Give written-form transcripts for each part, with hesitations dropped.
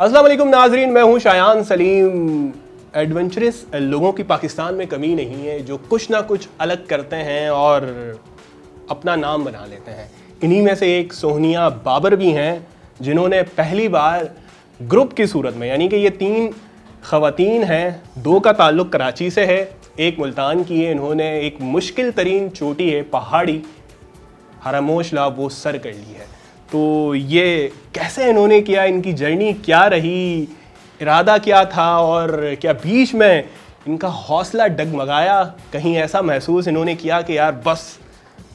अस्सलाम वालेकुम नाजरीन, मैं हूं शायान सलीम। एडवेंचरस लोगों की पाकिस्तान में कमी नहीं है जो कुछ ना कुछ अलग करते हैं और अपना नाम बना लेते हैं। इन्हीं में से एक सोहनिया बाबर भी हैं जिन्होंने पहली बार ग्रुप की सूरत में, यानी कि ये 3 ख़वातीन हैं, 2 का ताल्लुक़ कराची से है, एक मुल्तान की है। इन्होंने एक मुश्किल तरीन चोटी है पहाड़ी हरामोश-ला, वो सर कर ली है। तो ये कैसे इन्होंने किया, इनकी जर्नी क्या रही, इरादा क्या था और क्या बीच में इनका हौसला डगमगाया, कहीं ऐसा महसूस इन्होंने किया कि यार बस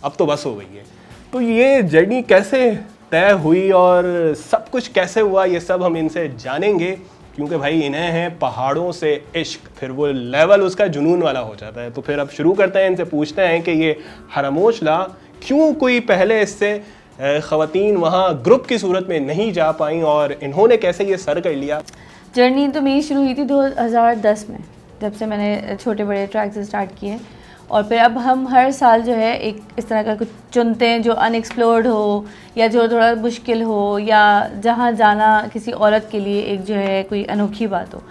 अब तो बस हो गई है। तो ये जर्नी कैसे तय हुई और सब कुछ कैसे हुआ, ये सब हम इनसे जानेंगे, क्योंकि भाई इन्हें है पहाड़ों से इश्क, फिर वो लेवल उसका जुनून वाला हो जाता है। तो फिर अब शुरू करते हैं, इनसे पूछते हैं कि ये हरामोश-ला क्यों कोई पहले इससे ख़वातीन वहाँ ग्रुप की सूरत में नहीं जा पाई और इन्होंने कैसे ये सर कर लिया। जर्नी तो मेरी शुरू हुई थी 2010 में, जब से मैंने छोटे बड़े ट्रैक्स स्टार्ट किए। और फिर अब हम हर साल जो है एक इस तरह का कुछ चुनते हैं जो अनएक्सप्लोर्ड हो या जो थोड़ा मुश्किल हो या जहाँ जाना किसी औरत के लिए एक जो है कोई अनोखी बात हो।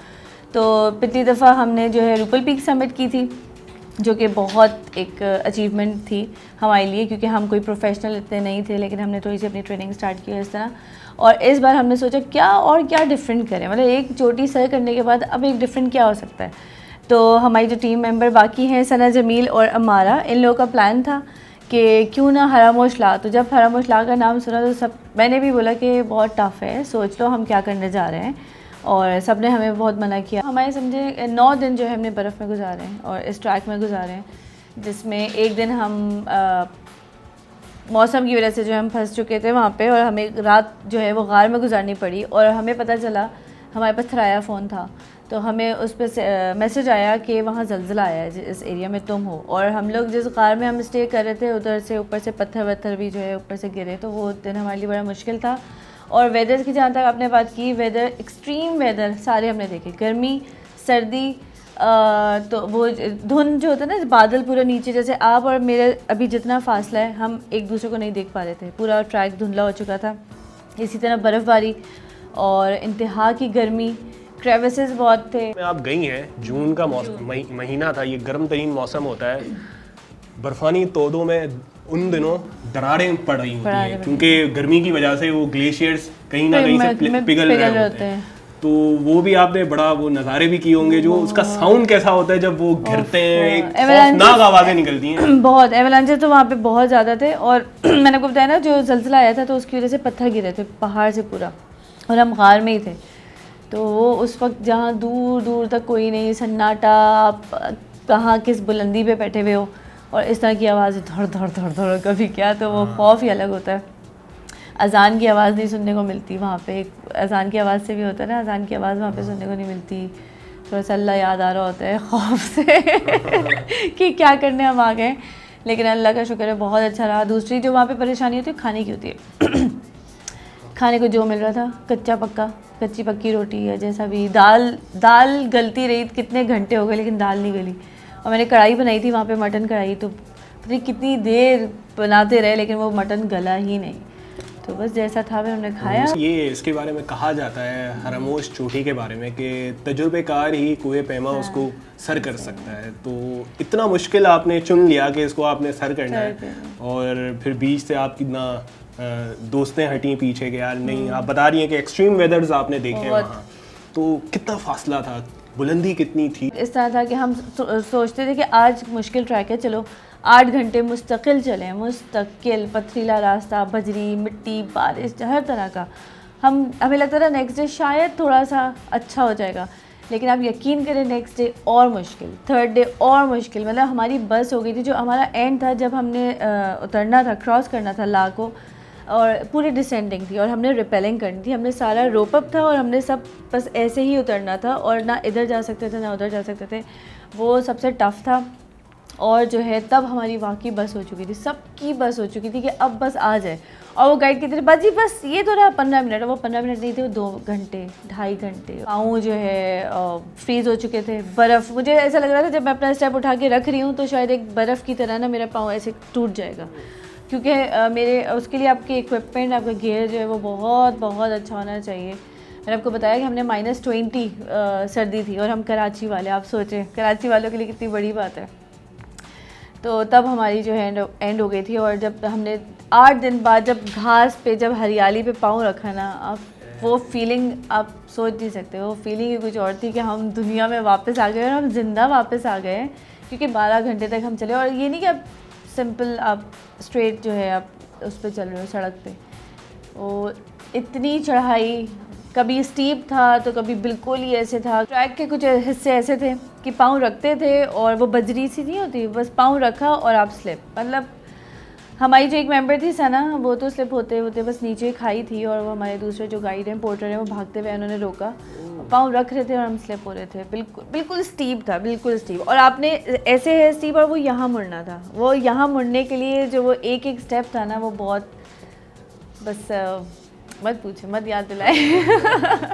तो पिछली दफ़ा हमने जो है रूपल पीक समिट की थी, जो कि बहुत एक अचीवमेंट थी हमारे लिए, क्योंकि हम कोई प्रोफेशनल इतने नहीं थे, लेकिन हमने थोड़ी सी अपनी ट्रेनिंग स्टार्ट की इस तरह। और इस बार हमने सोचा क्या डिफरेंट करें, मतलब एक चोटी सर करने के बाद अब एक डिफरेंट क्या हो सकता है। तो हमारी जो टीम मेंबर बाकी हैं, सना जमील और अमारा, इन लोगों का प्लान था कि क्यों ना हरामोश-ला। तो जब हरामोश-ला का नाम सुना तो मैंने भी बोला कि बहुत टफ़ है, सोच लो हम क्या करने जा रहे हैं। और सब ने हमें बहुत मना किया। हमारे समझे 9 दिन जो है हमने बर्फ़ में गुजारे हैं और इस ट्रैक में गुजारे हैं, जिसमें एक दिन हम मौसम की वजह से जो हम फंस चुके थे वहाँ पे, और हमें रात जो है वो गार में गुजारनी पड़ी। और हमें पता चला, हमारे पास थराया फ़ोन था, तो हमें उस पर मैसेज आया कि वहाँ ज़लज़ला आया है, इस एरिया में तुम हो। और हम लोग जिस गार में हम स्टे कर रहे थे, उधर से ऊपर से पत्थर वत्थर भी जो है ऊपर से गिरे, तो वो दिन हमारे लिए बड़ा मुश्किल था। और वेदर की जहाँ तक आपने बात की, वेदर एक्सट्रीम वेदर सारे हमने देखे, गर्मी, सर्दी, तो वो धुंध जो होता है ना, बादल पूरा नीचे, जैसे आप और मेरे अभी जितना फासला है, हम एक दूसरे को नहीं देख पा रहे थे, पूरा ट्रैक धुंधला हो चुका था। इसी तरह बर्फ़बारी और इंतहा की गर्मी, क्रेविसेस बहुत थे। आप गई हैं, जून का महीना था, ये गर्म तरीन मौसम होता है, बर्फानी तोदों में उन दिनों दरारें पड़ रही होती हैं, क्योंकि गर्मी की वजह से वो ग्लेशियर्स कहीं ना कहीं से पिघल रहे होते हैं। तो वो भी आपने बड़ा वो नज़ारे भी किए होंगे, जो उसका साउंड कैसा होता है जब वो गिरते हैं, खौफनाक आवाज़ें निकलती हैं। बहुत एवलांचेस तो वहाँ पे बहुत ज़्यादा थे। और मैंने आपको बताया ना, जो ज़लज़ला आया था तो उसकी वजह से पत्थर गिरे थे पहाड़ से पूरा, और हम गार में ही थे। तो वो उस वक्त जहाँ दूर दूर तक कोई नहीं, सन्नाटा, आप कहाँ किस बुलंदी पे बैठे हुए हो, और इस तरह की आवाज़ धड़ धड़ धड़ धड़, कभी क्या, तो वो खौफ ही अलग होता है। अजान की आवाज़ नहीं सुनने को मिलती वहाँ पे, एक अजान की आवाज़ से भी होता है ना, अजान की आवाज़ वहाँ पे सुनने को नहीं मिलती। थोड़ा सा अल्लाह याद आ रहा होता है खौफ से कि क्या करने हम आ गए, लेकिन अल्लाह का शुक्र है बहुत अच्छा रहा। दूसरी जो वहाँ पे परेशानी होती है, खाने की होती है। खाने को जो मिल रहा था कच्चा पक्का, कच्ची पक्की रोटी है, जैसा भी, दाल गलती रही, कितने घंटे हो गए लेकिन दाल नहीं गली। और मैंने कढ़ाई बनाई थी वहाँ पे, मटन कढ़ाई, तो पता नहीं कितनी देर बनाते रहे लेकिन वो मटन गला ही नहीं। तो बस जैसा था वह हमने खाया। ये इसके बारे में कहा जाता है, हरामोश चोटी के बारे में, कि तजुर्बेकार ही कुएं पैमा उसको सर कर सकता है। तो इतना मुश्किल आपने चुन लिया कि इसको आपने सर करना है, और फिर बीच से आप कितना दोस्तें हटी पीछे के, यार नहीं, आप बता रही हैं कि एक्सट्रीम वेदर्स आपने देखे वहाँ, तो कितना फासला था, बुलंदी कितनी थी। इस तरह था कि हम सोचते थे कि आज मुश्किल ट्रैक है, चलो 8 घंटे मुस्तकिल चलें, मुस्तकिल पथरीला रास्ता, बजरी, मिट्टी, बारिश, हर तरह का। हमें लगता था नेक्स्ट डे शायद थोड़ा सा अच्छा हो जाएगा, लेकिन आप यकीन करें नेक्स्ट डे और मुश्किल, थर्ड डे और मुश्किल। मतलब हमारी बस हो गई थी, जो हमारा एंड था, जब हमने उतरना था, क्रॉस करना था ला को, और पूरी डिसेंडिंग थी और हमने रिपेलिंग करनी थी। हमने सारा रोपअप था और हमने सब बस ऐसे ही उतरना था, और ना इधर जा सकते थे ना उधर जा सकते थे। वो सबसे टफ़ था। और जो है तब हमारी वाकई बस हो चुकी थी, सबकी बस हो चुकी थी कि अब बस आ जाए। और वो गाइड कहते थे बाजी बस ये तो रहा 15 मिनट, वो 15 मिनट नहीं थे, वो 2 घंटे 2.5 घंटे। पाँव जो है फ्रीज़ हो चुके थे। बर्फ़, मुझे ऐसा लग रहा था जब मैं अपना स्टेप उठा के रख रही हूँ तो शायद एक बर्फ़ की तरह ना मेरा पाँव ऐसे टूट जाएगा, क्योंकि मेरे उसके लिए आपके इक्विपमेंट, आपका गियर जो है वो बहुत बहुत अच्छा होना चाहिए। मैंने आपको बताया कि हमने -20 सर्दी थी और हम कराची वाले, आप सोचें कराची वालों के लिए कितनी बड़ी बात है। तो तब हमारी जो है एंड हो गई थी। और जब हमने 8 दिन बाद जब घास पे, जब हरियाली पे पाँव रखा ना, आप वो फीलिंग आप सोच नहीं सकते। वो फीलिंग ही कुछ और थी कि हम दुनिया में वापस आ गए और हम ज़िंदा वापस आ गए, क्योंकि 12 घंटे तक हम चले। और ये नहीं कि आप सिंपल आप स्ट्रेट जो है आप उस पर चल रहे हो सड़क पे, वो इतनी चढ़ाई, कभी स्टीप था तो कभी बिल्कुल ही ऐसे था। ट्रैक के कुछ हिस्से ऐसे थे कि पाँव रखते थे और वो बजरी सी नहीं होती, बस पाँव रखा और आप स्लिप। मतलब हमारी जो एक मेंबर थी सना, वो तो स्लिप होते होते बस नीचे खाई थी, और वो हमारे दूसरे जो गाइड हैं, पोर्टर हैं, वो भागते हुए उन्होंने रोका, पाँव रख रहे थे और हम स्लिप हो रहे थे। बिल्कुल बिल्कुल स्टीप था, बिल्कुल स्टीप। और आपने ऐसे है स्टीप, और वो यहाँ मुड़ना था। वो यहाँ मुड़ने के लिए जो वो एक एक स्टेप था ना, वो बहुत, बस मत पूछे, मत याद दिलाए।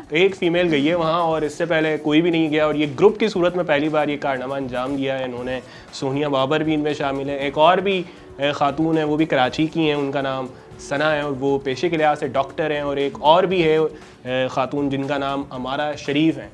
तो एक फीमेल गई है वहाँ, और इससे पहले कोई भी नहीं गया, और ये ग्रुप की सूरत में पहली बार ये कारनामा अंजाम दिया है इन्होंने। सोनिया बाबर भी इनमें शामिल है, एक और भी खातून है, वो भी कराची की हैं, उनका नाम सना है, और वो पेशे के लिहाज से डॉक्टर हैं। और एक और भी है खातून जिनका नाम अमारा शरीफ है,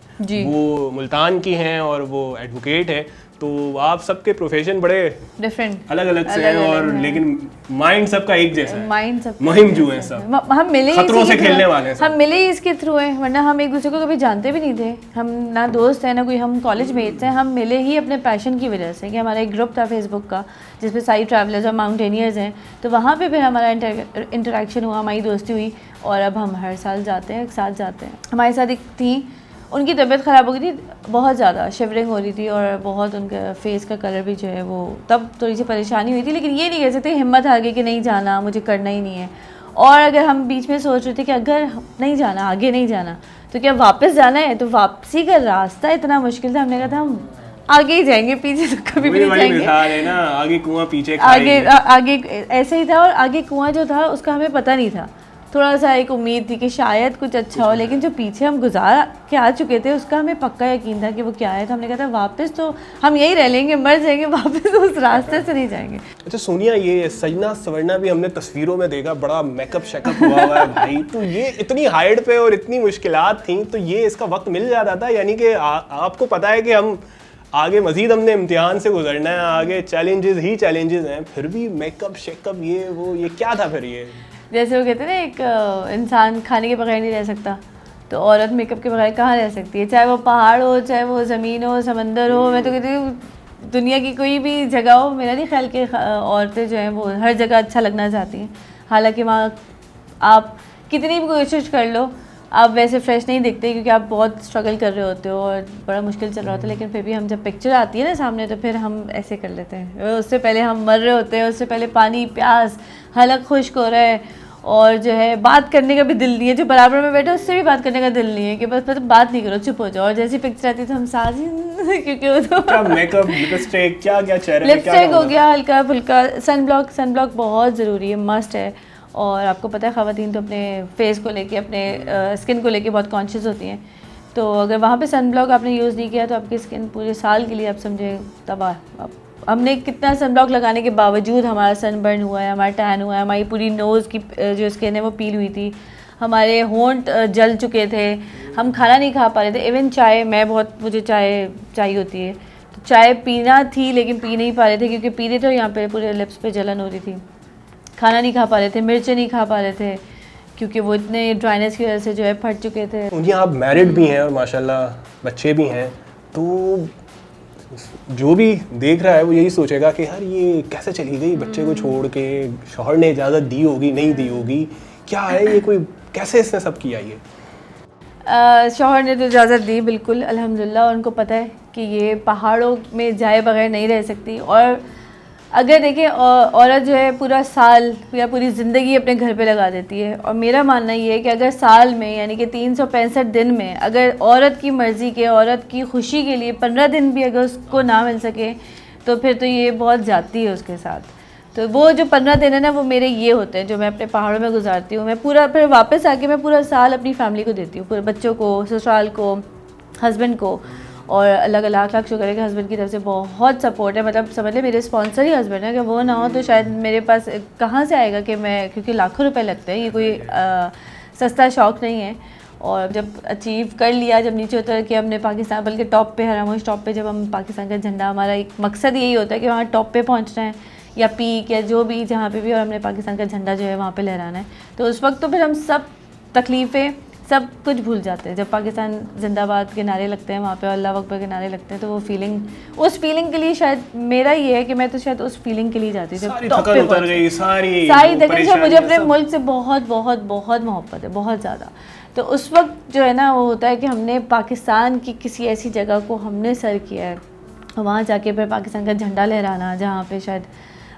वो मुल्तान की हैं और वो एडवोकेट है। तो आप सबके प्रोफेशन बड़े डिफरेंट अलग अलग से हैं, और लेकिन माइंड सबका एक जैसा है, माइंड सब मुहिम जो है सब, हम मिले खतरों से खेलने वाले हैं। हम मिले ही इसके थ्रू हैं, वरना हम एक दूसरे को कभी जानते भी नहीं थे। हम ना दोस्त हैं, ना कोई हम कॉलेज मेट्स हैं। हम मिले ही अपने पैशन की वजह से, कि हमारा एक ग्रुप था फेसबुक का जिसमें सारी ट्रैवलर्स और माउंटेनियर्स हैं। तो वहाँ पे फिर हमारा इंटरेक्शन हुआ, हमारी दोस्ती हुई, और अब हम हर साल जाते हैं, एक साथ जाते हैं। हमारे साथ एक थी, उनकी तबीयत ख़राब हो गई थी बहुत ज़्यादा, शिवरिंग हो रही थी, और बहुत उनका फेस का कलर भी जो है वो, तब थोड़ी सी परेशानी हुई थी। लेकिन ये नहीं कह सकते, हिम्मत हार गई कि नहीं जाना, मुझे करना ही नहीं है। और अगर हम बीच में सोच रहे थे कि अगर नहीं जाना, आगे नहीं जाना, तो क्या वापस जाना है, तो वापसी का रास्ता इतना मुश्किल था, हमने कहा था हम आगे ही जाएंगे, पीछे तो कभी भी नहीं जाएंगे। है ना, आगे कुआं पीछे आगे ऐसे ही था। और आगे कुआं जो था उसका हमें पता नहीं था, थोड़ा सा एक उम्मीद थी कि शायद कुछ अच्छा हो, लेकिन जो पीछे हम गुजार के आ चुके थे उसका हमें पक्का यकीन था कि वो क्या है। तो हमने कहा था वापस तो हम यही रह लेंगे, मर जाएंगे, वापस उस रास्ते से नहीं जाएंगे। अच्छा सोनिया, ये सजना सवरना भी हमने तस्वीरों में देखा, बड़ा मेकअप शेकअप हुआ हुआ है भाई। तो ये इतनी हाइट पे और इतनी मुश्किलात थी, तो ये इसका वक्त मिल जाता था? यानी कि आपको पता है कि हम आगे मजीद हमने इम्तिहान से गुजरना है, आगे चैलेंजेस ही चैलेंजेस हैं, फिर भी मेकअप शेकअप ये वो, ये क्या था फिर? ये जैसे वो कहते हैं ना, एक इंसान खाने के बगैर नहीं रह सकता, तो औरत मेकअप के बगैर कहाँ रह सकती है? चाहे वो पहाड़ हो, चाहे वो ज़मीन हो, समंदर हो, मैं तो कहती हूँ दुनिया की कोई भी जगह हो, मेरा नहीं ख्याल कि औरतें जो हैं वो हर जगह अच्छा लगना चाहती हैं। हालांकि वहाँ आप कितनी भी कोशिश कर लो, आप वैसे फ्रेश नहीं दिखते, क्योंकि आप बहुत स्ट्रगल कर रहे होते हो और बड़ा मुश्किल चल रहा होता है। लेकिन फिर भी हम जब पिक्चर आती है ना सामने, तो फिर हम ऐसे कर लेते हैं। उससे पहले हम मर रहे होते हैं, उससे पहले पानी, प्यास, हलक खुश्क हो रहा है, और जो है बात करने का भी दिल नहीं है। जो बराबर में बैठे उससे भी बात करने का दिल नहीं है, कि बस बात नहीं करो, चुप हो जाओ। और जैसी पिक्चर आती है तो हम साथ क्योंकि वो तो क्या मेकअप, लिपस्टिक, क्या क्या चेहरे पे लिपस्टिक हो गया, हल्का फुल्का, सनब्लॉक बहुत ज़रूरी है, मस्ट है। और आपको पता है ख़वातीन तो अपने फेस को लेके, अपने स्किन को लेके बहुत कॉन्शियस होती हैं। तो अगर वहाँ पे सनब्लॉक आपने यूज़ नहीं किया तो आपकी स्किन पूरे साल के लिए आप समझे तबाह। हमने कितना सनब्लॉक लगाने के बावजूद हमारा सनबर्न हुआ है, हमारा टैन हुआ है, हमारी पूरी नोज़ की जो स्किन है वो पील हुई थी, हमारे होंठ जल चुके थे, हम खाना नहीं खा पा रहे थे। इवन चाय, मुझे चाय चाहिए होती है, तो चाय पीना थी लेकिन पी नहीं पा रहे थे, क्योंकि पी रहे थे यहाँ पे पूरे लिप्स पे जलन हो रही थी। खाना नहीं खा पा रहे थे, मिर्चें नहीं खा पा रहे थे, क्योंकि वो इतने ड्राइनेस की वजह से जो है फट चुके थे। उन्हें आप मैरिड भी हैं और माशाल्लाह बच्चे भी हैं, तो जो भी देख रहा है वो यही सोचेगा कि यार ये कैसे चली गई बच्चे को छोड़ के, शौहर ने इजाज़त दी होगी, नहीं दी होगी, क्या है ये, कोई कैसे इसने सब किया ये? शौहर ने तो इजाज़त दी बिल्कुल, अल्हम्दुलिल्लाह। उनको पता है कि ये पहाड़ों में जाए बगैर नहीं रह सकती। और अगर देखिए औरत जो है पूरा साल या पूरी ज़िंदगी अपने घर पे लगा देती है, और मेरा मानना ये है कि अगर साल में यानी कि 365 दिन में अगर औरत की मर्ज़ी के, औरत की खुशी के लिए 15 दिन भी अगर उसको ना मिल सके, तो फिर तो ये बहुत ज़्यादती है उसके साथ। तो वो जो 15 दिन है ना, वो मेरे ये होते हैं जो मैं अपने पहाड़ों में गुजारती हूँ। मैं पूरा फिर वापस आके मैं पूरा साल अपनी फैमिली को देती हूँ, पूरे बच्चों को, ससुराल को, हस्बैंड को। और अलग लाख शुक्र है कि हस्बैंड की तरफ से बहुत सपोर्ट है। मतलब समझ ले मेरे स्पॉन्सर ही हस्बैंड है, कि वो ना हो तो शायद मेरे पास कहाँ से आएगा कि मैं, क्योंकि लाखों रुपए लगते हैं, ये कोई सस्ता शौक़ नहीं है। और जब अचीव कर लिया, जब नीचे उतर के हमने पाकिस्तान, बल्कि टॉप पे, हरामोश टॉप पे, जब हम पाकिस्तान का झंडा, हमारा एक मकसद यही होता है कि वहाँ टॉप पे पहुँचना है या पीक या जो भी जहाँ पे भी, और हमने पाकिस्तान का झंडा जो है वहाँ पे लहराना है। तो उस वक्त तो फिर हम सब तकलीफ़ें सब कुछ भूल जाते हैं। जब पाकिस्तान जिंदाबाद के नारे लगते हैं वहाँ पे, अल्लाह अकबर के नारे लगते हैं, तो वो फीलिंग, उस फीलिंग के लिए शायद मेरा ये है कि मैं तो शायद उस फीलिंग के लिए जाती थी। सारी थकन उतर गई, सारी थकन से मुझे अपने मुल्क से बहुत बहुत बहुत मोहब्बत है, बहुत ज़्यादा। तो उस वक्त जो है ना वो होता है कि हमने पाकिस्तान की किसी ऐसी जगह को हमने सर किया है, वहाँ जाके फिर पाकिस्तान का झंडा लहराना, जहाँ पे शायद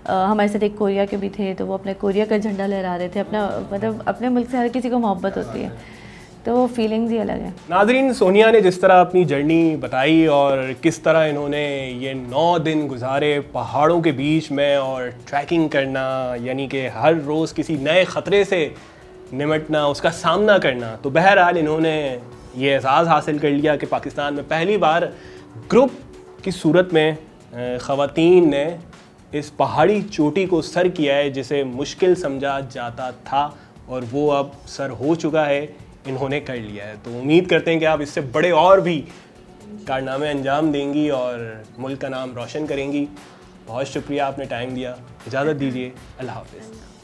हमारे साथ एक कोरिया के भी थे, तो वो अपने कोरिया का झंडा लहरा रहे थे। अपना मतलब अपने मुल्क से हर किसी को मोहब्बत होती है, तो वो फीलिंग्स ही अलग है। नाज़रीन, सोनिया ने जिस तरह अपनी जर्नी बताई और किस तरह इन्होंने ये 9 दिन गुजारे पहाड़ों के बीच में और ट्रैकिंग करना, यानी कि हर रोज़ किसी नए ख़तरे से निमटना, उसका सामना करना, तो बहरहाल इन्होंने ये एहसास हासिल कर लिया कि पाकिस्तान में पहली बार ग्रुप की सूरत में ख़वातीन ने इस पहाड़ी चोटी को सर किया है जिसे मुश्किल समझा जाता था, और वो अब सर हो चुका है, इन्होंने कर लिया है। तो उम्मीद करते हैं कि आप इससे बड़े और भी कारनामे अंजाम देंगी और मुल्क का नाम रोशन करेंगी। बहुत शुक्रिया, आपने टाइम दिया। इजाज़त दीजिए, अल्लाह हाफ़िज़।